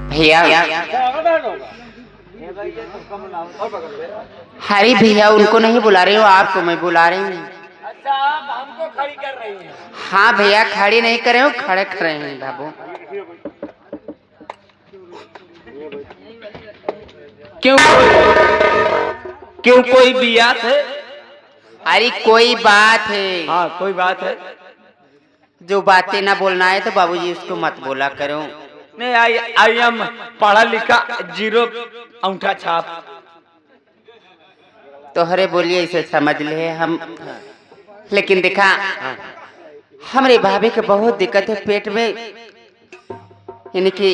भैया हरी भैया उनको नहीं बुला रही हूँ, आपको मैं बुला रही हूँ। अच्छा आप हमको खड़ी कर रही हैं? हाँ भैया खड़ी नहीं करे हो, खड़े खड़े हैं बाबू। क्यों क्यों कोई बियात है? अरे कोई बात है। हाँ कोई बात है। जो बातें ना बोलना है तो बाबूजी उसको मत बोला करो। नहीं आई एम पढ़ा लिखा, जीरो अंगूठा छाप। तो हरे बोलिए इसे समझ ले हम। लेकिन देखा हमारे भाभी को बहुत दिक्कत है पेट में, यानी कि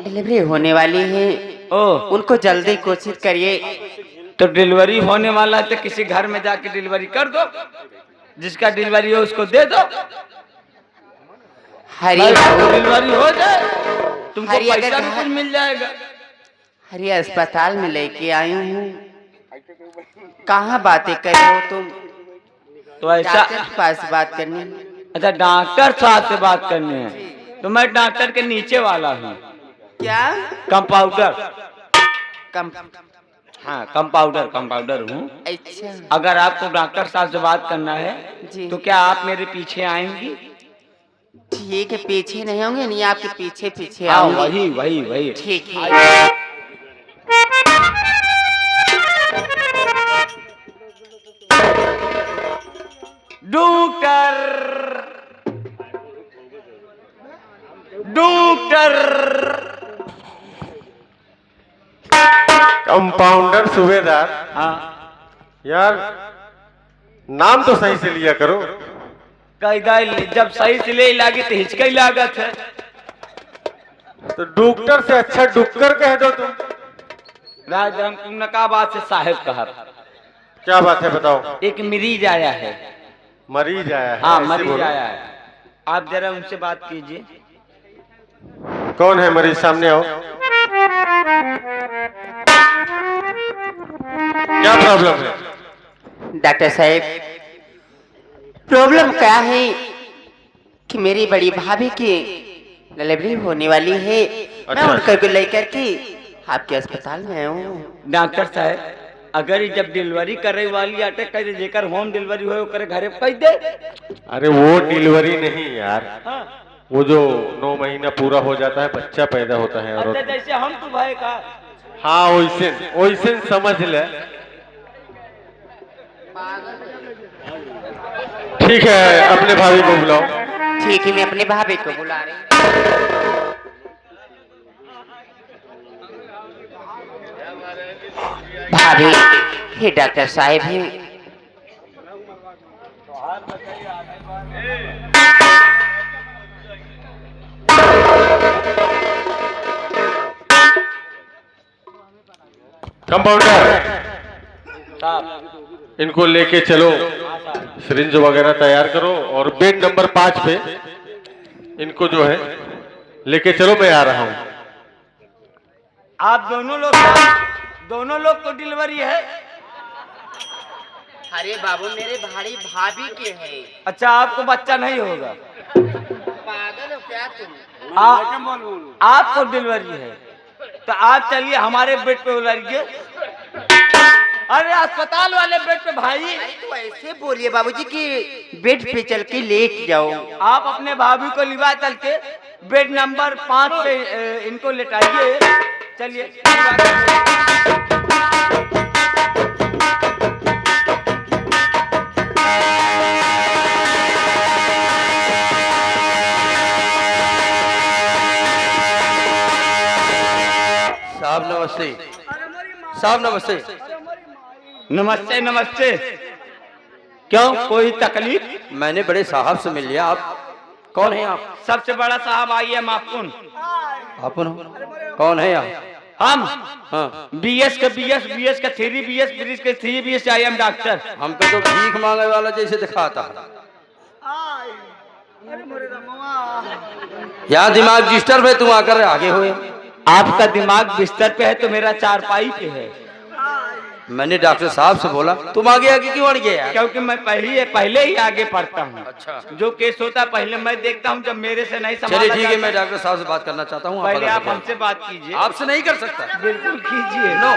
डिलीवरी होने वाली है। उनको जल्दी कोशिश करिए। तो डिलीवरी होने वाला है तो किसी घर में जाके डिलीवरी कर दो, जिसका डिलीवरी हो उसको दे दो। हरी डिलीवरी हो जाए तुमको हरी पैसा अगर भी कुछ मिल जाएगा। हरी अस्पताल में लेके आई हूँ, कहाँ बातें कर रहे हो तुम? तो ऐसा डॉक्टर के पास बात करनी। अच्छा डॉक्टर साहब से बात करनी है? तो मैं डॉक्टर के नीचे वाला हूँ। क्या? कंपाउंडर। कम हाँ कंपाउंडर हूँ। अच्छा अगर आपको डॉक्टर साहब से बात करना है जी। तो क्या आप मेरे पीछे आएंगी? ठीक है, पीछे नहीं होंगे, नहीं आपके पीछे पीछे हाँ आऊंगी। वही ठीक है। डॉक्टर कंपाउंडर सूबेदार। हाँ यार नाम तो सही से लिया करो। कायदा जब सही से ले लागे तो हिचकी लागत है। तो डॉक्टर से अच्छा डुक्कर कह दो तुम। राजधर्म तुमने कहा बात से साहेब कहा। क्या बात है बताओ। एक मरीज आया है। मरीज आया है? हाँ ऐसे मरीज बोलो। आया है, आप जरा उनसे बात कीजिए। कौन है मरीज? सामने आओ। क्या प्रॉब्लम है? डॉक्टर साहब प्रॉब्लम क्या है कि मेरी बड़ी भाभी की डिलीवरी होने वाली है। मैं उनको लेकर के आपके अस्पताल में आया हूँ। डॉक्टर साहब अगर ये जब डिलीवरी करे वाली आटे कह जेकर होम डिलीवरी हो करे घरे कह दे। अरे वो डिलीवरी नहीं यार, हाँ। वो जो 9 महीना पूरा हो जाता है, बच्चा पैदा होता है अच्छा औरत। जैसे हम तो भाई का। हाँ वैसे समझ ले। ठीक है अपने भाभी को बुलाओ। ठीक है मैं अपने भाभी को बुला रही हूँ। भाभी हे डॉक्टर साहब हैं। कंपाउंडर इनको लेके चलो, सिरिंज वगैरह तैयार करो और बेड नंबर 5 पे इनको जो है लेके चलो। मैं आ रहा हूँ। आप दोनों लोग को डिलीवरी है? अरे बाबू मेरे भारी भाभी के हैं। अच्छा आपको बच्चा नहीं होगा? पागल हो क्या तुम? आपको डिलीवरी है तो आप चलिए हमारे बेड पे उलझिए। अरे अस्पताल वाले बेड पे भाई। तो ऐसे बोलिए बाबूजी कि बेड पे चल के लेट जाओ। आप अपने भाभी को लिवा चल के बेड नंबर 5 पे इनको लेटाइए। चलिए साहब नमस्ते। साहब नमस्ते। नमस्ते नमस्ते। क्यों कोई तकलीफ? मैंने बड़े साहब से मिल लिया। आप कौन हैं? आप सबसे बड़ा साहब आइए मापून। अपन हो? कौन है आप? हम हाँ बीएस का 3 BS ब्रिज के 3 BS आई एम डॉक्टर। हमको तो भीख मांगे वाला जैसे दिखाता है। यहाँ दिमाग डिस्टर्ब है, तुम आकर आगे हुए। आपका दिमाग बिस्तर पे है तो मेरा चारपाई पे है। मैंने डॉक्टर साहब से बोला, तुम आगे आगे क्यों बढ़ गए यार? क्योंकि मैं पहले ही आगे पढ़ता हूँ। अच्छा। जो केस होता है पहले मैं देखता हूँ, जब मेरे से नहीं संभाला चलिए ठीक है, जाता, मैं डॉक्टर साहब से बात करना चाहता हूँ। पहले आप हमसे बात कीजिए। आपसे नहीं कर सकता। बिल्कुल कीजिए। नो।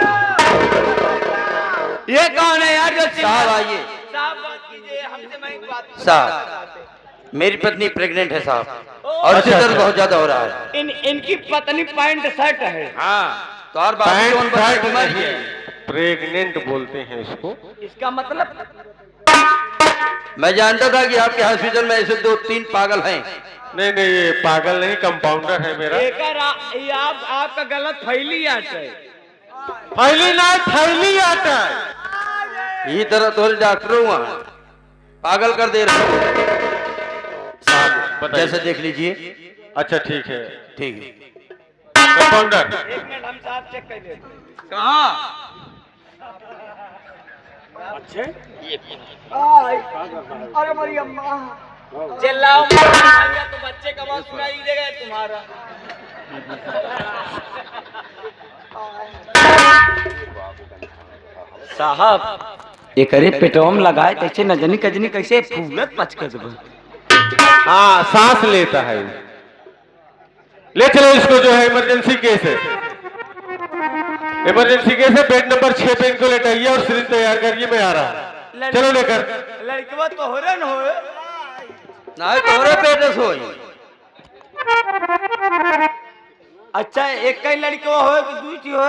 ये कौन है यार जो साहब आइए। साहब बात कीजिए, हमसे मैं बात। साहब मेरी पत्नी प्रेग्नेंट है साहब, और उससे दर्द बहुत ज्यादा हो रहा है। इनकी पत्नी पैंट शर्ट है। हाँ, तो और बात बीमारी है। प्रेग्नेंट बोलते हैं इसको। इसका मतलब मैं जानता था कि आपके हॉस्पिटल में ऐसे 2-3 पागल हैं। नहीं नहीं, ये पागल नहीं, कंपाउंडर है मेरा। ये आपका गलत फैली आता है। फैली ना, थैली आता है। ये तरह तो डॉक्टर हुआ पागल कर दे रहे हो। बताइए। जैसे देख लीजिए। अच्छा ठीक है। ठीक है। कंपाउंडर, एक मिनट हम साहब चेक कर लेते हैं। कहाँ? अच्छे अरे मेरी अम्मा चिल्लाओ भैया, तो बच्चे का आवाज सुनाई देगा तुम्हारा। साहब एक अरे पेटोम लगाए कैसे नजनी कजनी कैसे फूलत पचकत बा। हाँ सांस लेता है। ले चलो इसको, जो है इमरजेंसी केस है। इमरजेंसी केस है, बेड नंबर 6 पे इनको लेटाइए और सिरिंज तैयार करिए, मैं आ रहा। चलो लेकर। लड़कवा तो हो रहा न हो ना तोरे पेट सोई। अच्छा एक कई लड़कवा हो कि दूसरी हो?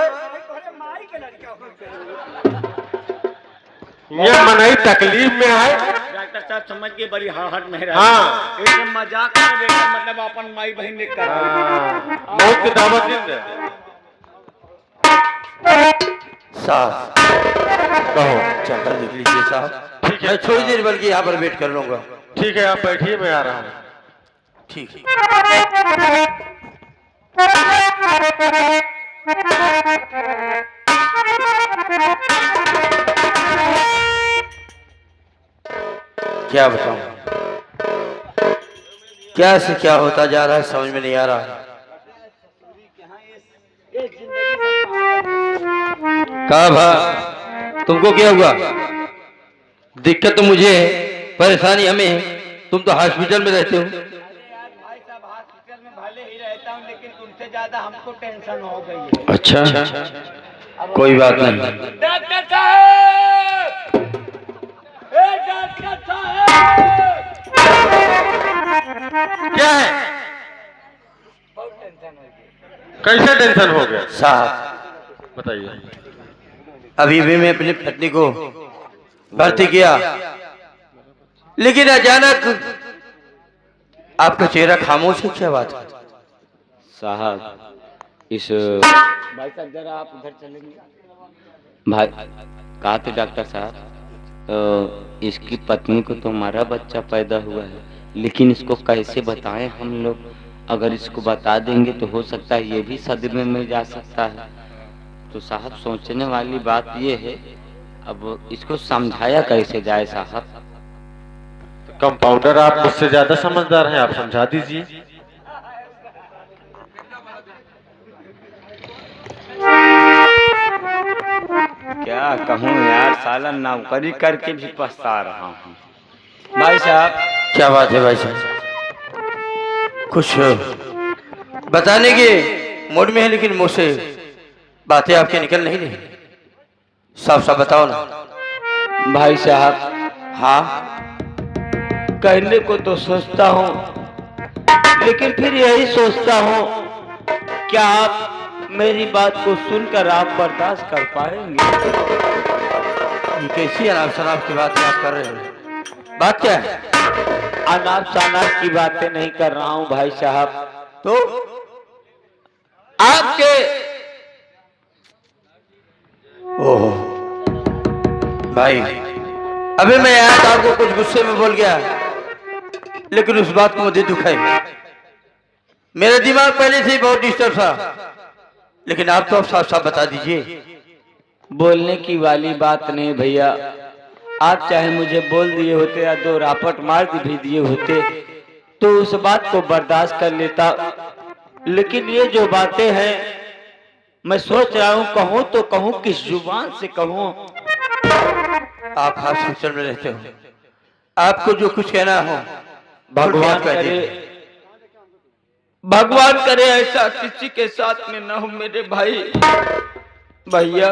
ये मनाई तकलीफ में है। डॉक्टर साहब समझ के बड़ी हड़हट में रहा। हाँ। एकदम मजाक में देखा, मतलब अपन माई बहन ने कर मौत की दावत जिंदा। साहब कहो। चक्कर देख लीजिए साहब। ठीक है, मैं थोड़ी देर बल्कि यहाँ पर वेट कर लूंगा। ठीक है, आप बैठिए, मैं आ रहा हूँ। ठीक है। क्या बताऊं, क्या से क्या होता जा रहा है समझ में नहीं आ रहा है। कहा भा, तुमको क्या हुआ? दिक्कत तो मुझे है, परेशानी हमें है, तुम तो हॉस्पिटल में रहते हो। भाई साहब हॉस्पिटल में भले ही रहता हूँ, लेकिन तुमसे ज्यादा हमको टेंशन हो गई है। अच्छा कोई बात नहीं। डॉक्टर साहब, डॉक्टर साहब, क्या है? बहुत टेंशन हो गई। कैसे टेंशन हो गया? साहब बताइए। अभी भी मैं अपनी पत्नी को भर्ती किया, लेकिन अचानक आपका चेहरा खामोश है, क्या बात है? साहब इस भाई साहब जरा आप उधर चलेंगे। भाई कहा थे डॉक्टर साहब, इसकी पत्नी को तो हमारा बच्चा पैदा हुआ है, लेकिन इसको कैसे बताएं हम लोग? अगर इसको बता देंगे तो हो सकता है ये भी सदमे में जा सकता है। तो साहब सोचने वाली बात ये है, अब इसको समझाया कैसे जाए साहब? कंपाउंडर आप मुझसे ज्यादा समझदार हैं, आप समझा दीजिए। क्या कहूँ यार, साला नौकरी करके भी पछता रहा हूँ। भाई साहब क्या बात है भाई साहब? कुछ बताने के मूड में है, लेकिन मुझसे बातें आपके निकल नहीं रही। साफ साफ बताओ ना। भाई साहब हाँ कहने को तो सोचता हूँ, लेकिन फिर यही सोचता हूँ, क्या आप मेरी बात को सुनकर आप बर्दाश्त कर पाएंगे? ये कैसी अनाप शनाप की बात आप कर रहे हो? बात क्या है? अनाप शनाप की बातें नहीं कर रहा हूँ भाई साहब। तो आपके ओह भाई, अभी मैं आया था, आपको कुछ गुस्से में बोल गया, लेकिन उस बात को मुझे दुख है। मेरा दिमाग पहले से ही बहुत डिस्टर्ब था, लेकिन आप तो अब साफ साफ बता दीजिए। बोलने की वाली बात नहीं भैया, आप चाहे मुझे बोल दिए होते या दो रापट मार भी दिए होते तो उस बात को बर्दाश्त कर लेता, लेकिन ये जो बातें हैं मैं सोच रहा हूँ कहूँ तो कहूँ किस जुबान से कहूँ। आप हॉस्पिटल में रहते हो, आपको जो कुछ कहना हो भगवान कह करे, दीजिए। भगवान करे ऐसा किसी के साथ में न हो मेरे भाई। भैया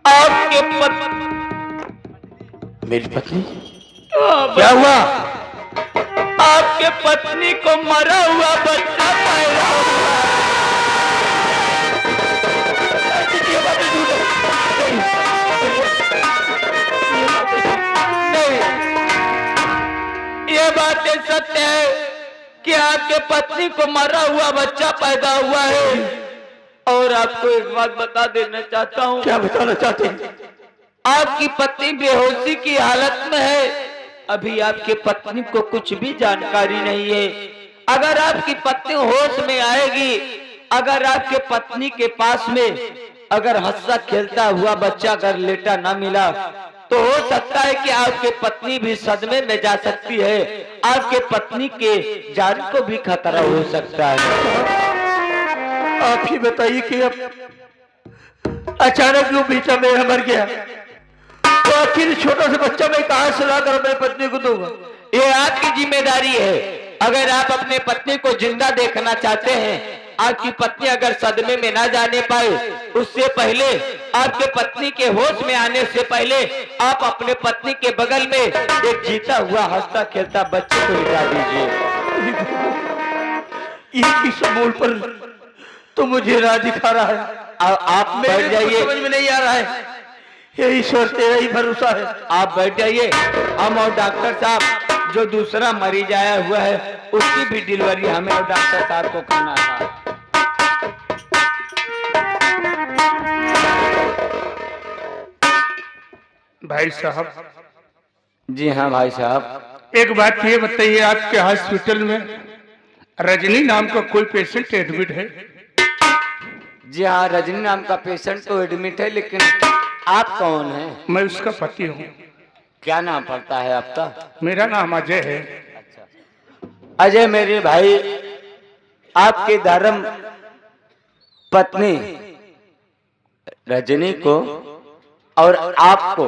आपके मेरी पत्नी हाँ, क्या हुआ? आपके पत्नी को मरा हुआ बच्चा पैदा हुआ। नहीं, ये बातें सत्य है कि आपके पत्नी को मरा हुआ बच्चा पैदा हुआ है। और आपको एक बात बता देना चाहता हूँ। क्या बताना चाहते हैं? आपकी पत्नी बेहोशी की हालत में है। अभी आपके पत्नी को कुछ भी जानकारी नहीं है। अगर आपकी पत्नी होश में आएगी, अगर आपके पत्नी के पास में अगर हंसता खेलता हुआ बच्चा अगर लेटा ना मिला तो हो सकता है कि आपके पत्नी भी सदमे में जा सकती है। आपके पत्नी के जान को भी खतरा हो सकता है। आप ही बताइए कि अब अचानक जो बेटा मेरा मर गया तो आखिर छोटा सा बच्चा मैं कहां से लाकर अपनी पत्नी को दूंगा? ये आपकी जिम्मेदारी है। अगर आप अपने पत्नी को जिंदा देखना चाहते हैं, आपकी पत्नी अगर सदमे में ना जाने पाए, उससे पहले आपके पत्नी के होश में आने से पहले आप अपने पत्नी के बगल में एक जीता हुआ हंसता खेलता बच्चे को लिटा दीजिए। एक समूल पर तो मुझे राह दिखा रहा है। आप बैठ मेरे जाइए। समझ में नहीं आ रहा है। ये ईश्वर तेरा ही भरोसा है। आप बैठ जाइए। हम और डॉक्टर साहब जो दूसरा मरीज आया हुआ है उसकी भी डिलीवरी हमें और डॉक्टर साहब को करना था। भाई साहब, जी हाँ भाई साहब। एक बात ये बताइए, आपके हॉस्पिटल में रजनी नाम का कोई पेशेंट एडमिट है? जी हाँ, रजनी नाम का पेशेंट तो एडमिट है, लेकिन आप कौन हैं? मैं उसका पति हूँ। क्या नाम पड़ता है आपका? मेरा नाम अजय है। अजय मेरे भाई, आपके धर्म पत्नी रजनी को और आपको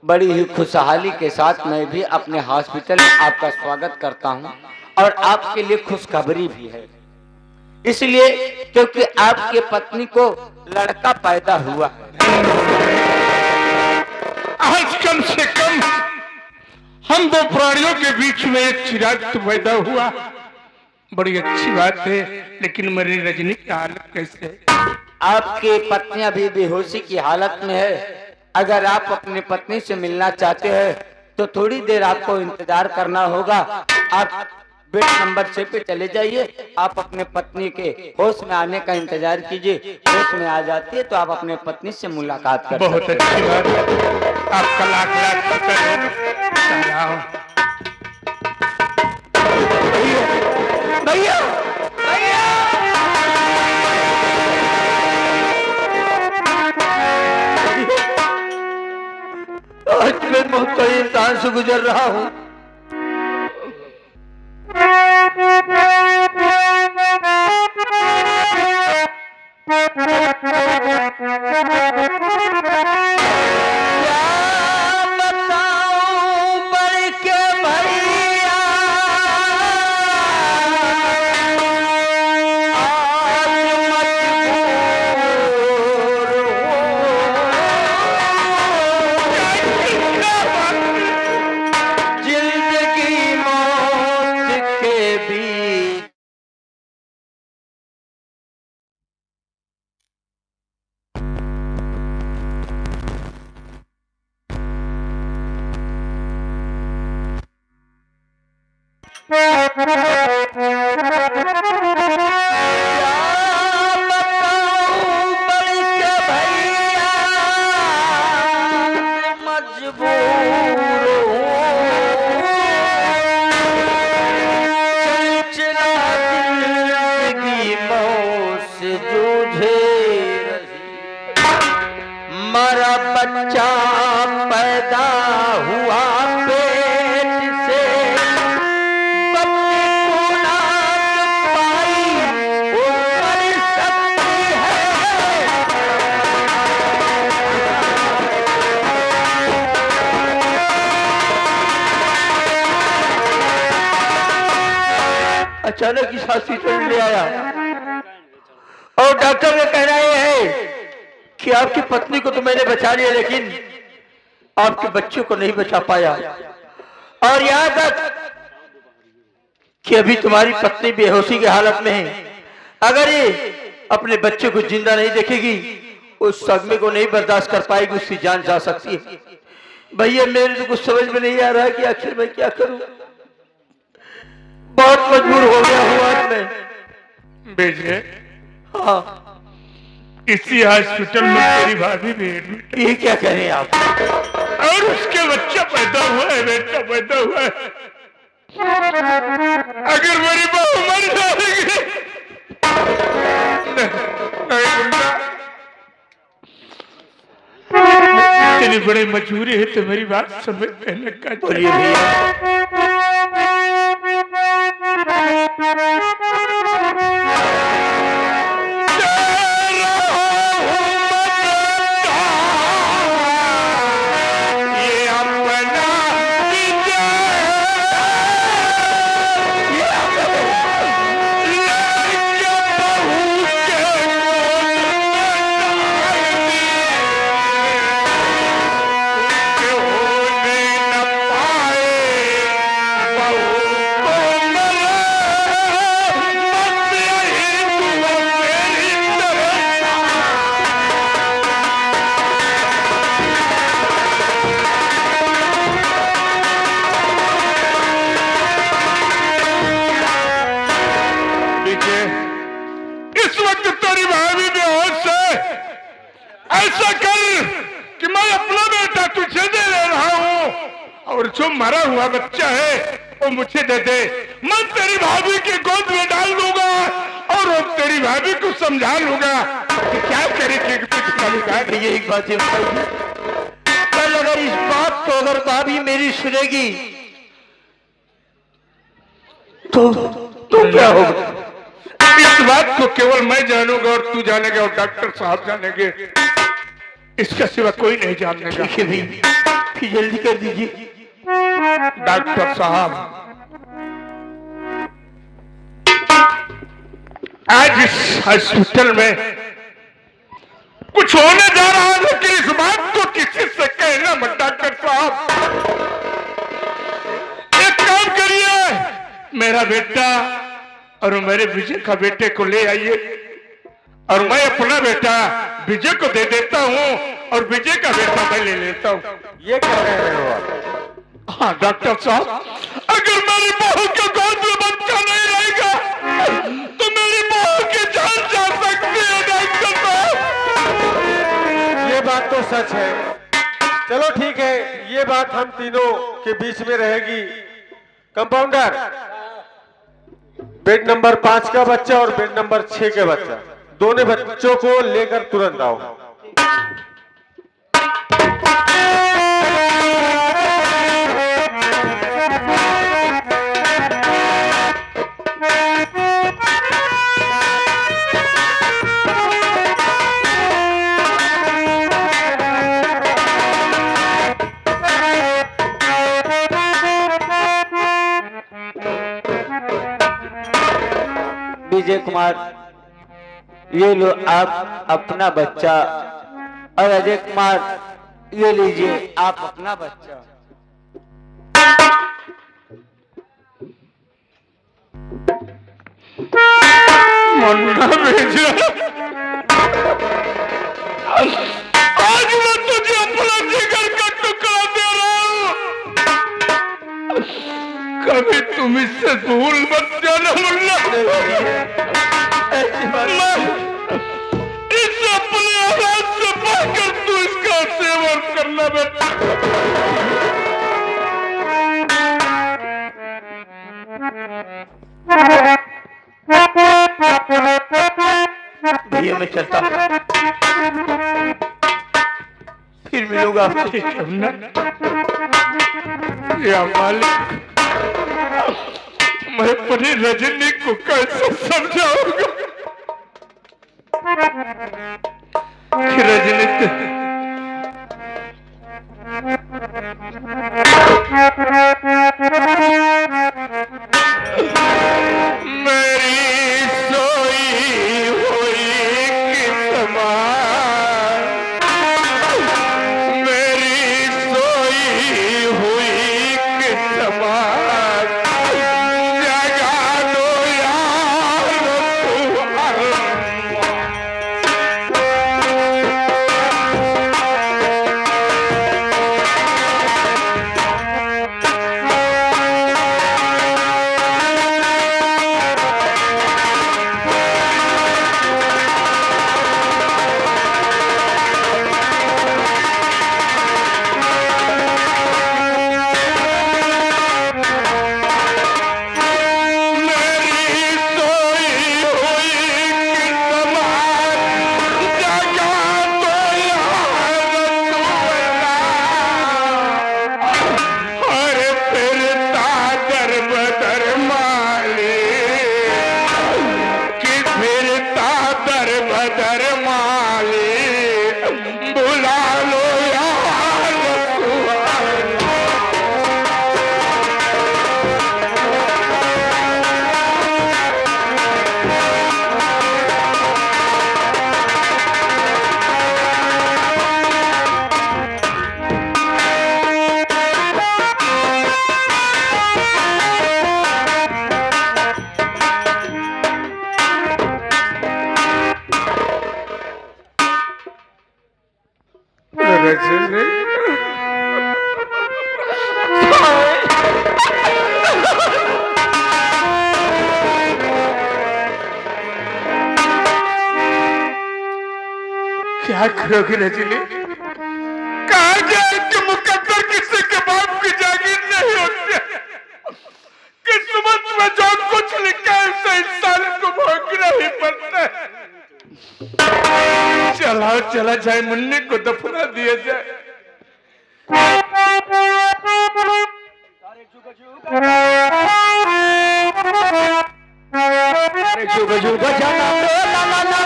बड़ी ही खुशहाली के साथ मैं भी अपने हॉस्पिटल में आपका स्वागत करता हूं। और आपके लिए खुशखबरी भी है, इसलिए क्योंकि आपके पत्नी को लड़का पैदा हुआ है। आज कम से कम हम दो प्राणियों के बीच में एक चिराग तो पैदा हुआ, बड़ी अच्छी बात है। लेकिन मेरी रजनी की हालत कैसे है? आपकी पत्नी अभी बेहोशी की हालत में है। अगर आप अपनी पत्नी से मिलना चाहते हैं तो थोड़ी देर आपको इंतजार करना होगा। आप बेड नंबर 6 पे चले जाइए। आप अपने पत्नी के होश में आने का इंतजार कीजिए। होश में आ जाती है तो आप अपने पत्नी से मुलाकात कर बहुत सकते हैं। अच्छी बात है। आपका लाख लाख शुक्र है। भैया आज मैं बहुत बड़े इम्तिहान से गुजर रहा हूँ। मरा बच्चा पैदा हुआ पेट से, पत्नी को नाक पाई ऊपर शक्ति अचानक इस हॉस्पिटल में ले आया और डॉक्टर का कहना यह है कि आपकी पत्नी को तो मैंने बचा लिया, लेकिन आपके बच्चों को नहीं बचा पाया। और यहाँ तक कि अभी तुम्हारी पत्नी बेहोशी की हालत में है। अगर ये अपने बच्चे को जिंदा नहीं देखेगी, उस सदमे को नहीं बर्दाश्त कर पाएगी, उसकी जान जा सकती है। भैया मेरे तो कुछ समझ में नहीं आ रहा है कि आखिर मैं क्या करूं। बहुत मजबूर हो गया हूं आज मैं। भेजे हाँ, इसी हॉस्पिटल में तेरी भाभी भी एडमिट ये क्या करें आप? है और उसके बच्चा पैदा हुआ है, बेटा पैदा हुआ है। अगर मेरी बहू मर जाएगी नहीं मुन्ना, तेरी बड़ी मजबूरी है तो मेरी बात समझने लगा। बोलिए भैया। इस वक्त तेरी भाभी बेहोश है। ऐसा कर कि मैं अपना बेटा तुझे दे रहा हूँ और जो मरा हुआ बच्चा है वो मुझे दे दे। मैं तेरी भाभी की गोद में डाल दूंगा और वो तेरी भाभी को समझा लूंगा कि क्या करेगी। भैया एक बात ये बताइए, कल अगर इस बात को अगर भाभी मेरी सुनेगी तो क्या होगा? इस बात को केवल मैं जानूंगा और तू जानेगा और डॉक्टर साहब जानेंगे, इसका सिवा कोई नहीं जानेगा। ठीक है भैया, फिर जल्दी कर दीजिए। डॉक्टर साहब, आज इस हॉस्पिटल में कुछ होने जा रहा है, लेकिन इस बात को किसी से कहना मत डॉक्टर साहब। एक काम करिए, मेरा बेटा और मेरे विजय का बेटे को ले आइए और मैं अपना बेटा विजय को दे देता हूँ और विजय का बेटा मैं ले लेता हूँ। ये क्या कह रहे हो आप? हाँ डॉक्टर साहब, अगर मेरी बहू के गोद में बच्चा नहीं रहेगा तो मेरी बहू की जान जा सकती है डॉक्टर साहब। ये बात तो सच है। चलो ठीक है, ये बात हम तीनों के बीच में रहेगी। कंपाउंडर, बेड नंबर 5 का बच्चा और बेड नंबर 6 के बच्चा, दोनों बच्चों को लेकर तुरंत आओ। विजय कुमार, ये लो आप अपना बच्चा, और अजय कुमार ये लीजिए आप अपना बच्चा। मुन्ना भेजा, आज मैं तुझे अपना जिगर का टुकड़ा दे रहा हूँ। कभी तुम इससे भूल मत जाना मुन्ना। इसे अपने आवाज से पाकर तू इसका सेवन करना बेटा। भैया मैं चलता हूँ, फिर मिलूंगा आपसे। या मालिक, मैं अपनी रजनी को कैसे समझाऊंगा कि रजनी मैं रजनी क्या करोगे रजनी? कहा गया कि मुकद्दर किसी के बाप की जागीर नहीं होती, किस्मत में जो कुछ लिखा है उसे इंसान को भोगना ही पड़ता है। चला जाए, मुन्नी को दफना दिया जाए। जुग जुग जनम ला ला ला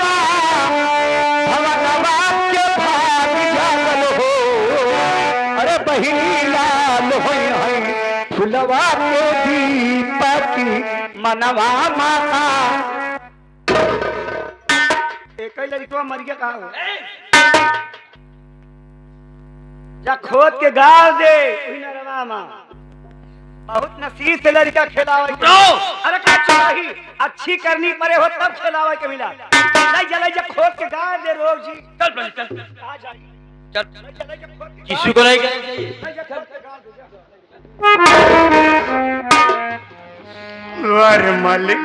भवनवा के भाग जागल हो। अरे बहिनी लाल होई होई फुलवा के दीपक मनवा माता। एक ही लड़का मर गया कहा हो? जा खोद के गाल दे नरवा मां। बहुत नसीब से लड़का खिलावे के। अरे का चाही अच्छी करनी पड़े हो तब खिलावे के मिला। नहीं जले जा खोद के गाल दे रोग जी। चल आ जा चल किसी को नहीं कहना चाहिए। वारे मालिक,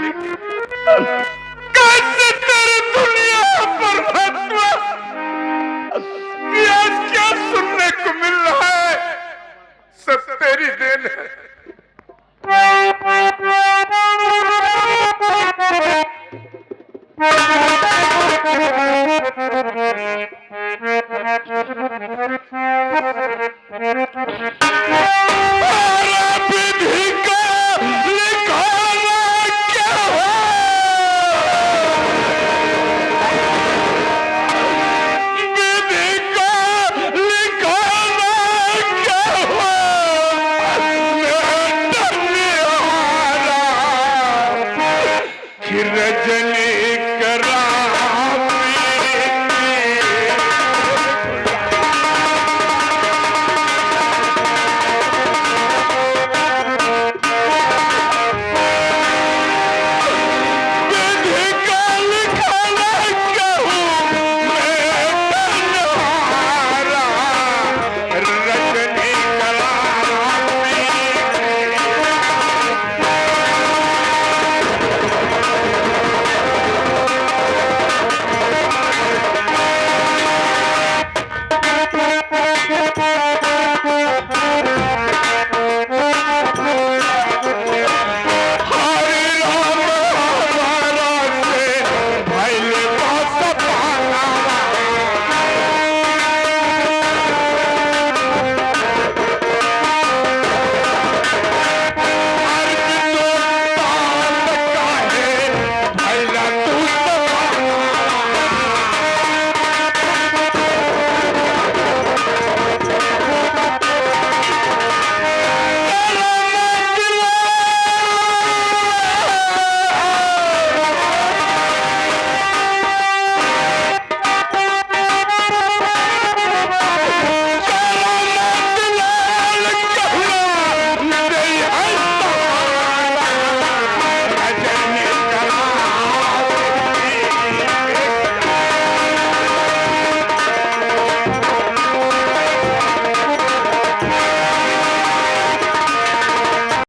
कैसे तेरी दुनिया पर हुआ कि आज क्या सुनने को मिल रहा है? सब तेरी देन है।